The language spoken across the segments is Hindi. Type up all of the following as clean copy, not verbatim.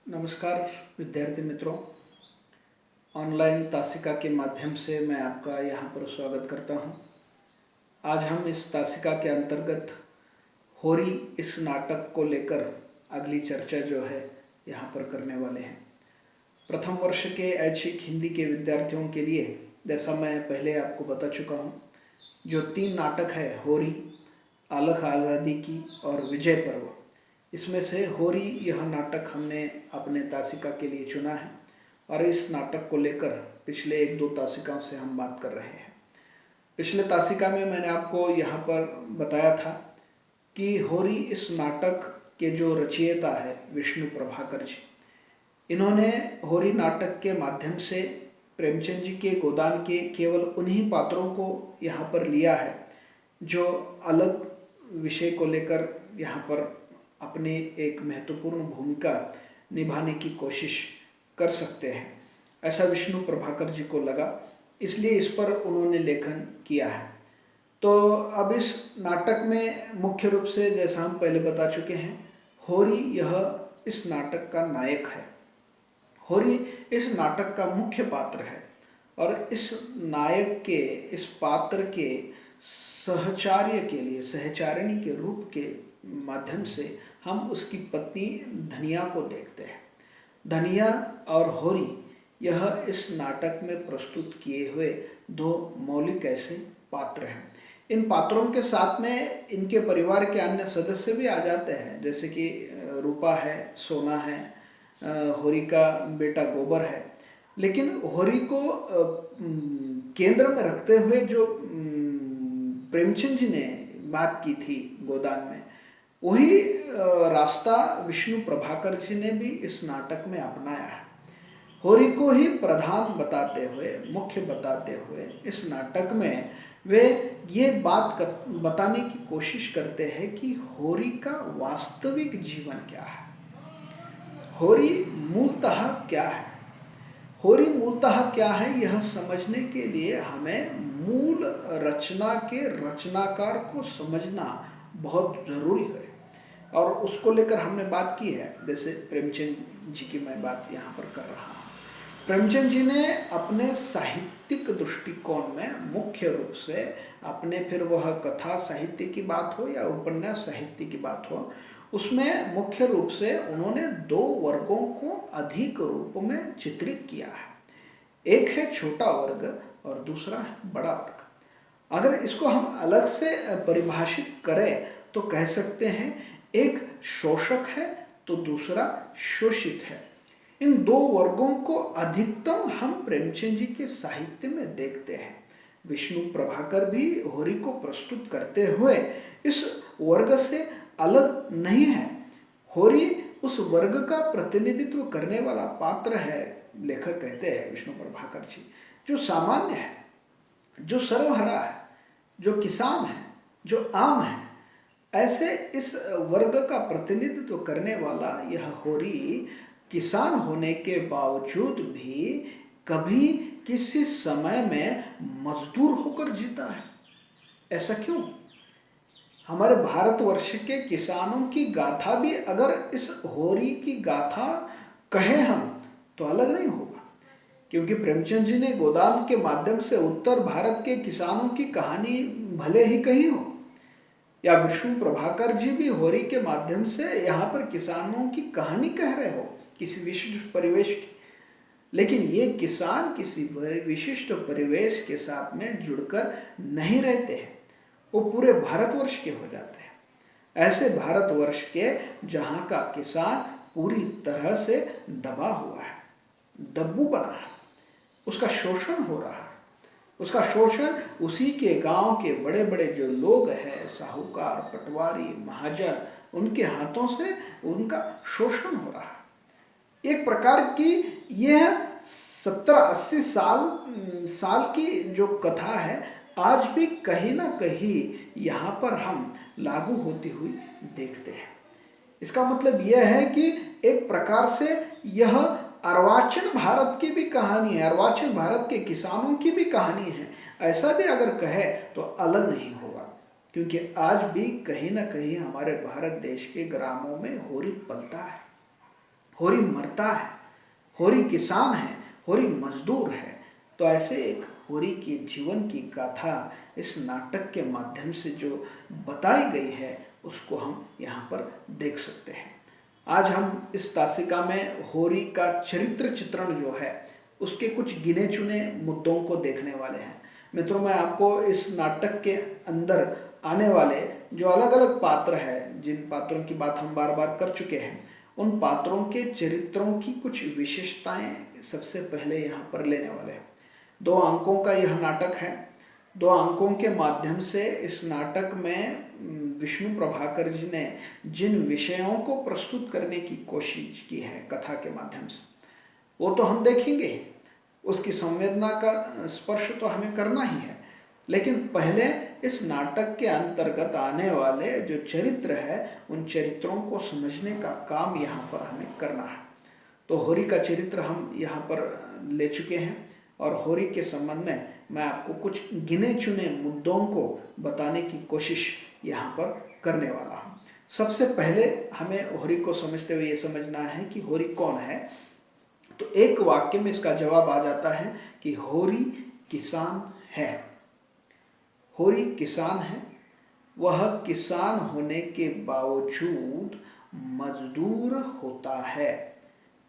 नमस्कार विद्यार्थी मित्रों। ऑनलाइन तासिका के माध्यम से मैं आपका यहाँ पर स्वागत करता हूँ। आज हम इस तासिका के अंतर्गत होरी इस नाटक को लेकर अगली चर्चा जो है यहाँ पर करने वाले हैं। प्रथम वर्ष के ऐच्छिक हिंदी के विद्यार्थियों के लिए, जैसा मैं पहले आपको बता चुका हूँ, जो 3 नाटक है, होरी, अलख आज़ादी की और विजय पर्व, इसमें से होरी यह नाटक हमने अपने तासिका के लिए चुना है और इस नाटक को लेकर पिछले 1-2 तासिकाओं से हम बात कर रहे हैं। पिछले तासिका में मैंने आपको यहाँ पर बताया था कि होरी इस नाटक के जो रचयिता है विष्णु प्रभाकर जी, इन्होंने होरी नाटक के माध्यम से प्रेमचंद जी के गोदान के केवल उन्हीं पात्रों को यहाँ पर लिया है जो अलग विषय को लेकर यहाँ पर अपनी एक महत्वपूर्ण भूमिका निभाने की कोशिश कर सकते हैं, ऐसा विष्णु प्रभाकर जी को लगा, इसलिए इस पर उन्होंने लेखन किया है। तो अब इस नाटक में मुख्य रूप से, जैसा हम पहले बता चुके हैं, होरी यह इस नाटक का नायक है। होरी इस नाटक का मुख्य पात्र है और इस नायक के, इस पात्र के सहचार्य के लिए, सहचारिणी के रूप के माध्यम से हम उसकी पत्नी धनिया को देखते हैं। धनिया और होरी यह इस नाटक में प्रस्तुत किए हुए 2 मौलिक ऐसे पात्र हैं। इन पात्रों के साथ में इनके परिवार के अन्य सदस्य भी आ जाते हैं, जैसे कि रूपा है, सोना है, होरी का बेटा गोबर है। लेकिन होरी को केंद्र में रखते हुए जो प्रेमचंद जी ने बात की थी गोदान में, वही रास्ता विष्णु प्रभाकर जी ने भी इस नाटक में अपनाया है। होरी को ही प्रधान बताते हुए, मुख्य बताते हुए इस नाटक में वे ये बात बताने की कोशिश करते हैं कि होरी का वास्तविक जीवन क्या है, होरी मूलतः क्या है। होरी मूलतः क्या है, यह समझने के लिए हमें मूल रचना के रचनाकार को समझना बहुत ज़रूरी है और उसको लेकर हमने बात की है। जैसे प्रेमचंद जी की मैं बात यहाँ पर कर रहा हूँ। प्रेमचंद जी ने अपने साहित्यिक दृष्टिकोण में मुख्य रूप से अपने, फिर वह कथा साहित्य की बात हो या उपन्यास साहित्य की बात हो, उसमें मुख्य रूप से उन्होंने 2 वर्गों को अधिक रूप में चित्रित किया है। एक है छोटा वर्ग और दूसरा है बड़ा वर्ग। अगर इसको हम अलग से परिभाषित करें तो कह सकते हैं, एक शोषक है तो दूसरा शोषित है। इन 2 वर्गों को अधिकतम हम प्रेमचंद जी के साहित्य में देखते हैं। विष्णु प्रभाकर भी होरी को प्रस्तुत करते हुए इस वर्ग से अलग नहीं है। होरी उस वर्ग का प्रतिनिधित्व करने वाला पात्र है, लेखक कहते हैं विष्णु प्रभाकर जी, जो सामान्य है, जो सर्वहरा है, जो किसान है, जो आम है। ऐसे इस वर्ग का प्रतिनिधित्व करने वाला यह होरी किसान होने के बावजूद भी कभी किसी समय में मजदूर होकर जीता है। ऐसा क्यों? हमारे भारतवर्ष के किसानों की गाथा भी अगर इस होरी की गाथा कहें हम तो अलग नहीं होगा, क्योंकि प्रेमचंद जी ने गोदान के माध्यम से उत्तर भारत के किसानों की कहानी भले ही कही हो, या विष्णु प्रभाकर जी भी होरी के माध्यम से यहाँ पर किसानों की कहानी कह रहे हो किसी विशिष्ट परिवेश की, लेकिन ये किसान किसी विशिष्ट परिवेश के साथ में जुड़कर नहीं रहते हैं, वो पूरे भारतवर्ष के हो जाते हैं। ऐसे भारतवर्ष के जहाँ का किसान पूरी तरह से दबा हुआ है, दब्बू बना है, उसका शोषण हो रहा है। उसका शोषण उसी के गांव के बड़े बड़े जो लोग हैं, साहूकार, पटवारी, महाजन, उनके हाथों से उनका शोषण हो रहा है। एक प्रकार की यह 70-80 साल की जो कथा है, आज भी कहीं ना कहीं यहाँ पर हम लागू होती हुई देखते हैं। इसका मतलब यह है कि एक प्रकार से यह अर्वाचीन भारत की भी कहानी है, अर्वाचीन भारत के किसानों की भी कहानी है। ऐसा भी अगर कहे तो अलग नहीं होगा, क्योंकि आज भी कहीं ना कहीं हमारे भारत देश के ग्रामों में होरी पलता है। होरी मरता है, होरी किसान है, होरी मजदूर है। तो ऐसे एक होरी के जीवन की गाथा इस नाटक के माध्यम से जो बताई गई है उसको हम यहाँ पर देख सकते हैं। आज हम इस तासिका में होरी का चरित्र चित्रण जो है उसके कुछ गिने चुने मुद्दों को देखने वाले हैं। मित्रों, मैं आपको इस नाटक के अंदर आने वाले जो अलग अलग पात्र हैं, जिन पात्रों की बात हम बार बार कर चुके हैं, उन पात्रों के चरित्रों की कुछ विशेषताएं सबसे पहले यहाँ पर लेने वाले हैं। 2 अंकों का यह नाटक है। 2 अंकों के माध्यम से इस नाटक में विष्णु प्रभाकर जी ने जिन विषयों को प्रस्तुत करने की कोशिश की है कथा के माध्यम से, वो तो हम देखेंगे। उसकी संवेदना का स्पर्श तो हमें करना ही है, लेकिन पहले इस नाटक के अंतर्गत आने वाले जो चरित्र है उन चरित्रों को समझने का काम यहाँ पर हमें करना है। तो होरी का चरित्र हम यहाँ पर ले चुके हैं और होरी के संबंध में मैं आपको कुछ गिने चुने मुद्दों को बताने की कोशिश यहाँ पर करने वाला हूँ। सबसे पहले हमें होरी को समझते हुए ये समझना है कि होरी कौन है। तो एक वाक्य में इसका जवाब आ जाता है कि होरी किसान है। होरी किसान है, वह किसान होने के बावजूद मजदूर होता है।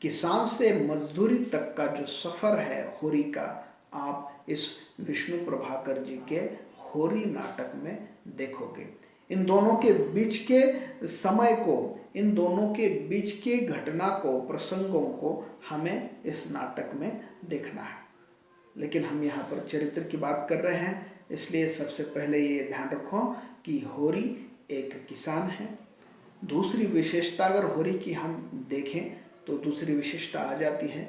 किसान से मजदूरी तक का जो सफ़र है होरी का, आप इस विष्णु प्रभाकर जी के होरी नाटक में देखोगे। इन दोनों के बीच के समय को, इन दोनों के बीच के घटना को, प्रसंगों को हमें इस नाटक में देखना है। लेकिन हम यहाँ पर चरित्र की बात कर रहे हैं, इसलिए सबसे पहले ये ध्यान रखो कि होरी एक किसान है। दूसरी विशेषता अगर होरी की हम देखें तो दूसरी विशेषता आ जाती है,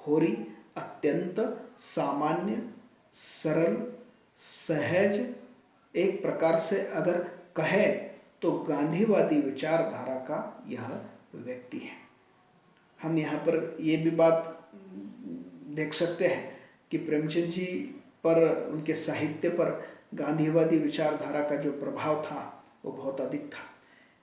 होरी अत्यंत सामान्य, सरल, सहज, एक प्रकार से अगर कहे तो गांधीवादी विचारधारा का यह व्यक्ति है। हम यहाँ पर ये भी बात देख सकते हैं कि प्रेमचंद जी पर, उनके साहित्य पर गांधीवादी विचारधारा का जो प्रभाव था वो बहुत अधिक था।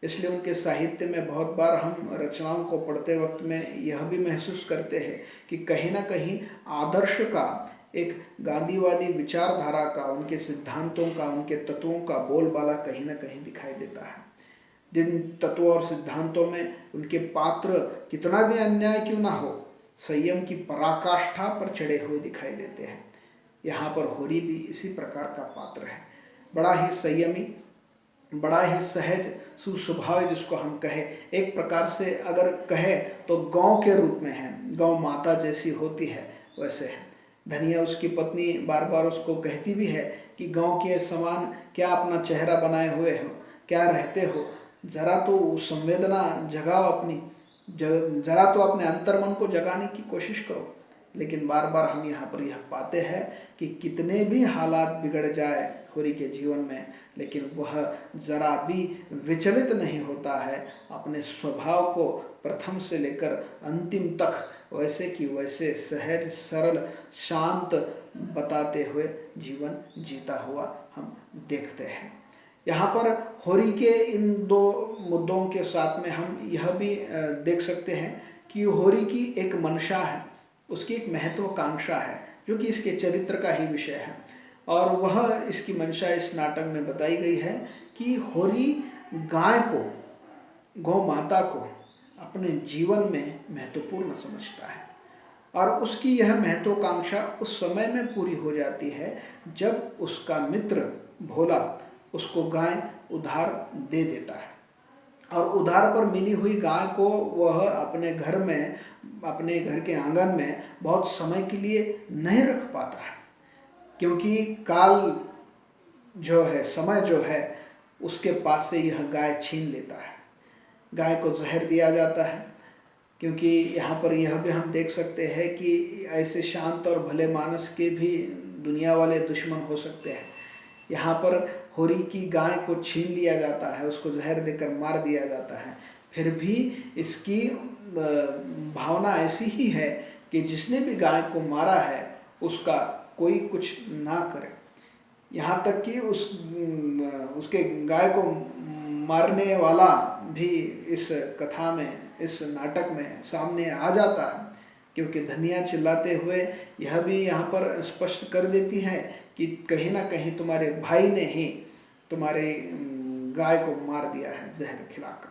इसलिए उनके साहित्य में बहुत बार हम रचनाओं को पढ़ते वक्त में यह भी महसूस करते हैं कि कहीं ना कहीं आदर्श का, एक गांधीवादी विचारधारा का, उनके सिद्धांतों का, उनके तत्वों का बोलबाला कहीं ना कहीं दिखाई देता है। जिन तत्वों और सिद्धांतों में उनके पात्र कितना भी अन्याय क्यों ना हो, संयम की पराकाष्ठा पर चढ़े हुए दिखाई देते हैं। यहाँ पर होरी भी इसी प्रकार का पात्र है। बड़ा ही संयमी, बड़ा ही सहज, सुस्वभाव जिसको हम कहें, एक प्रकार से अगर कहे तो गौ के रूप में है, गौ माता जैसी होती है वैसे है। धनिया उसकी पत्नी बार बार उसको कहती भी है कि गौ के समान क्या अपना चेहरा बनाए हुए हो, क्या रहते हो, जरा तो संवेदना जगाओ अपनी, जरा तो अपने अंतर्मन को जगाने की कोशिश करो। लेकिन बार बार हम यहाँ पर यह पाते हैं कि कितने भी हालात बिगड़ जाए होरी के जीवन में, लेकिन वह जरा भी विचलित नहीं होता है, अपने स्वभाव को प्रथम से लेकर अंतिम तक वैसे कि वैसे सहज, सरल, शांत बताते हुए जीवन जीता हुआ हम देखते हैं। यहाँ पर होरी के इन 2 मुद्दों के साथ में हम यह भी देख सकते हैं कि होरी की एक मंशा है, उसकी एक महत्वाकांक्षा है जो कि इसके चरित्र का ही विषय है। और वह इसकी मंशा इस नाटक में बताई गई है कि होरी गाय को, गौ माता को अपने जीवन में महत्वपूर्ण समझता है और उसकी यह महत्वाकांक्षा उस समय में पूरी हो जाती है जब उसका मित्र भोला उसको गाय उधार दे देता है और उधार पर मिली हुई गाय को वह अपने घर में, अपने घर के आंगन में बहुत समय के लिए नहीं रख पाता है, क्योंकि काल जो है, समय जो है, उसके पास से यह गाय छीन लेता है। गाय को जहर दिया जाता है, क्योंकि यहाँ पर यह भी हम देख सकते हैं कि ऐसे शांत और भले मानस के भी दुनिया वाले दुश्मन हो सकते हैं। यहाँ पर होरी की गाय को छीन लिया जाता है, उसको जहर देकर मार दिया जाता है, फिर भी इसकी भावना ऐसी ही है कि जिसने भी गाय को मारा है उसका कोई कुछ ना करे। यहाँ तक कि उसके गाय को मारने वाला भी इस कथा में इस नाटक में सामने आ जाता है, क्योंकि धनिया चिल्लाते हुए यह भी यहाँ पर स्पष्ट कर देती है कि कहीं ना कहीं तुम्हारे भाई ने ही तुम्हारे गाय को मार दिया है जहर खिलाकर।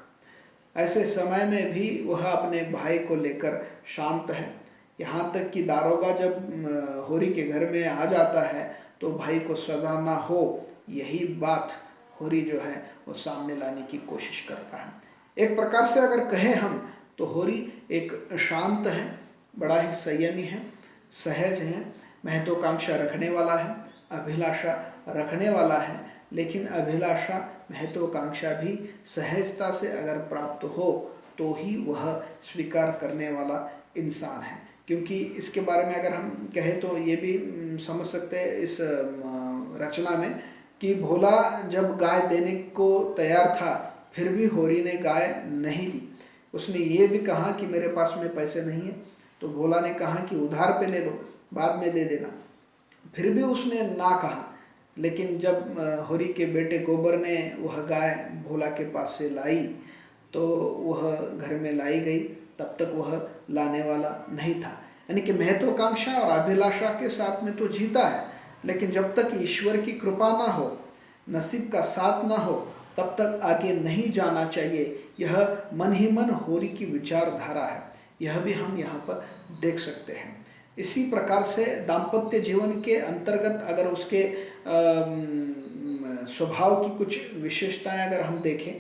ऐसे समय में भी वह अपने भाई को लेकर शांत है। यहाँ तक कि दारोगा जब होरी के घर में आ जाता है तो भाई को सजा ना हो, यही बात होरी जो है वो सामने लाने की कोशिश करता है। एक प्रकार से अगर कहें हम तो होरी एक शांत है, बड़ा ही संयमी है, सहज है, महत्वाकांक्षा रखने वाला है, अभिलाषा रखने वाला है। लेकिन अभिलाषा महत्वाकांक्षा भी सहजता से अगर प्राप्त हो तो ही वह स्वीकार करने वाला इंसान है। क्योंकि इसके बारे में अगर हम कहें तो ये भी समझ सकते हैं इस रचना में कि भोला जब गाय देने को तैयार था फिर भी होरी ने गाय नहीं ली। उसने ये भी कहा कि मेरे पास में पैसे नहीं है, तो भोला ने कहा कि उधार पे ले लो, बाद में दे देना। फिर भी उसने ना कहा। लेकिन जब होरी के बेटे गोबर ने वह गाय भोला के पास से लाई तो वह घर में लाई गई, तब तक वह लाने वाला नहीं था। यानी कि महत्वाकांक्षा और अभिलाषा के साथ में तो जीता है, लेकिन जब तक ईश्वर की कृपा ना हो, नसीब का साथ ना हो, तब तक आगे नहीं जाना चाहिए। यह मन ही मन होरी की विचारधारा है, यह भी हम यहाँ पर देख सकते हैं। इसी प्रकार से दाम्पत्य जीवन के अंतर्गत अगर उसके स्वभाव की कुछ विशेषताएं अगर हम देखें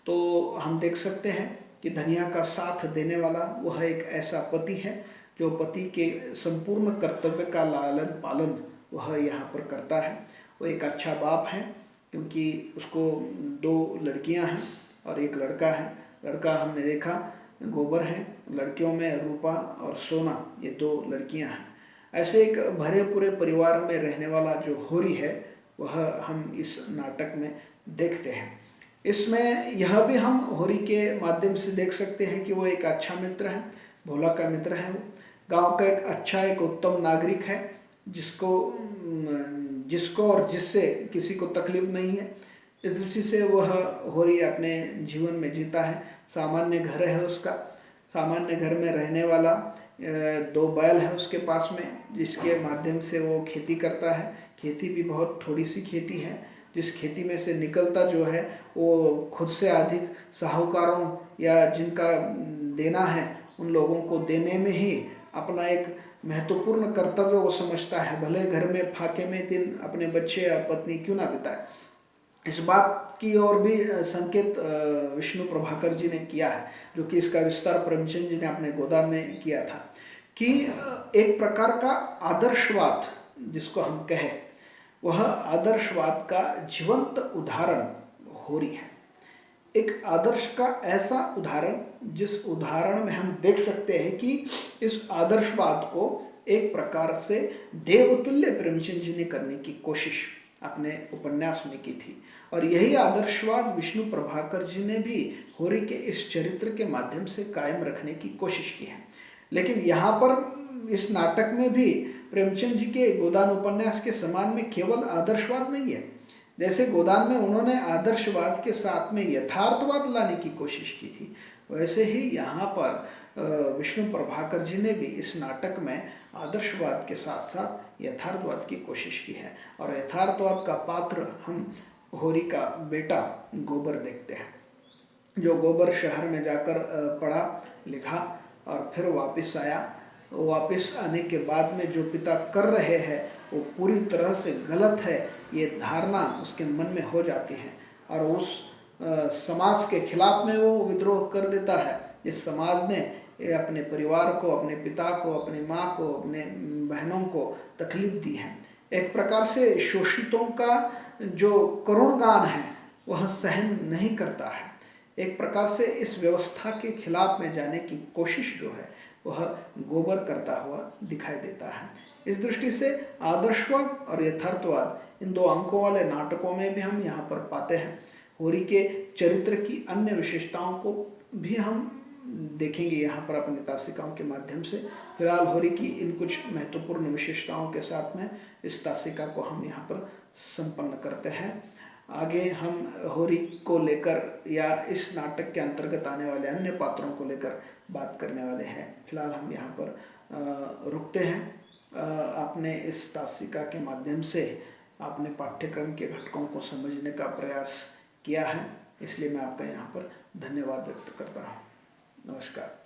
तो हम देख सकते हैं कि धनिया का साथ देने वाला वह एक ऐसा पति है जो पति के संपूर्ण कर्तव्य का लालन पालन वह यहाँ पर करता है। वो एक अच्छा बाप है, क्योंकि उसको 2 लड़कियां हैं और एक लड़का है। लड़का हमने देखा गोबर है, लड़कियों में रूपा और सोना, ये 2 लड़कियां हैं। ऐसे एक भरे पूरे परिवार में रहने वाला जो होरी है वह हम इस नाटक में देखते हैं। इसमें यह भी हम होरी के माध्यम से देख सकते हैं कि वो एक अच्छा मित्र है, भोला का मित्र है। वो गांव का एक अच्छा एक उत्तम नागरिक है जिसको और जिससे किसी को तकलीफ नहीं है। इस दृष्टि से वह होरी अपने जीवन में जीता है। सामान्य घर है उसका, सामान्य घर में रहने वाला, 2 बैल है उसके पास में जिसके माध्यम से वो खेती करता है। खेती भी बहुत थोड़ी सी खेती है, जिस खेती में से निकलता जो है वो खुद से अधिक साहूकारों या जिनका देना है उन लोगों को देने में ही अपना एक महत्वपूर्ण कर्तव्य वो समझता है, भले घर में फाके में दिन अपने बच्चे या पत्नी क्यों ना बिताए। इस बात की ओर भी संकेत विष्णु प्रभाकर जी ने किया है, जो कि इसका विस्तार प्रेमचंद जी ने अपने गोदान में किया था, कि एक प्रकार का आदर्शवाद जिसको हम कहें, वह आदर्शवाद का जीवंत उदाहरण होरी है। एक आदर्श का ऐसा उदाहरण जिस उदाहरण में हम देख सकते हैं कि इस आदर्शवाद को एक प्रकार से देवतुल्य प्रेमचंद जी ने करने की कोशिश अपने उपन्यास में की थी। और यही आदर्शवाद विष्णु प्रभाकर जी ने भी होरी के इस चरित्र के माध्यम से कायम रखने की कोशिश की है। लेकिन यहाँ पर इस नाटक में भी प्रेमचंद जी के गोदान उपन्यास के समान में केवल आदर्शवाद नहीं है। जैसे गोदान में उन्होंने आदर्शवाद के साथ में यथार्थवाद लाने की कोशिश की थी, वैसे ही यहाँ पर विष्णु प्रभाकर जी ने भी इस नाटक में आदर्शवाद के साथ साथ यथार्थवाद की कोशिश की है। और यथार्थवाद का पात्र हम होरी का बेटा गोबर देखते हैं, जो गोबर शहर में जाकर पढ़ा लिखा और फिर वापस आया। वापस आने के बाद में जो पिता कर रहे हैं वो पूरी तरह से गलत है, ये धारणा उसके मन में हो जाती है और उस समाज के खिलाफ में वो विद्रोह कर देता है। इस समाज ने अपने परिवार को, अपने पिता को, अपनी माँ को, अपने बहनों को तकलीफ दी है। एक प्रकार से शोषितों का जो करुण गान है वह सहन नहीं करता है। एक प्रकार से इस व्यवस्था के खिलाफ में जाने की कोशिश जो है वह गोबर करता हुआ दिखाई देता है। इस दृष्टि से आदर्शवाद और यथार्थवाद इन 2 अंकों वाले नाटकों में भी हम यहाँ पर पाते हैं। होरी के चरित्र की अन्य विशेषताओं को भी हम देखेंगे यहाँ पर अपनी तासिकाओं के माध्यम से। फिलहाल होरी की इन कुछ महत्वपूर्ण विशेषताओं के साथ में इस तासिका को हम यहाँ पर संपन्न करते हैं। आगे हम होरी को लेकर या इस नाटक के अंतर्गत आने वाले अन्य पात्रों को लेकर बात करने वाले हैं। फिलहाल हम यहाँ पर रुकते हैं। आपने इस तासिका के माध्यम से आपने पाठ्यक्रम के घटकों को समझने का प्रयास किया है, इसलिए मैं आपका यहाँ पर धन्यवाद व्यक्त करता हूँ। नमस्कार।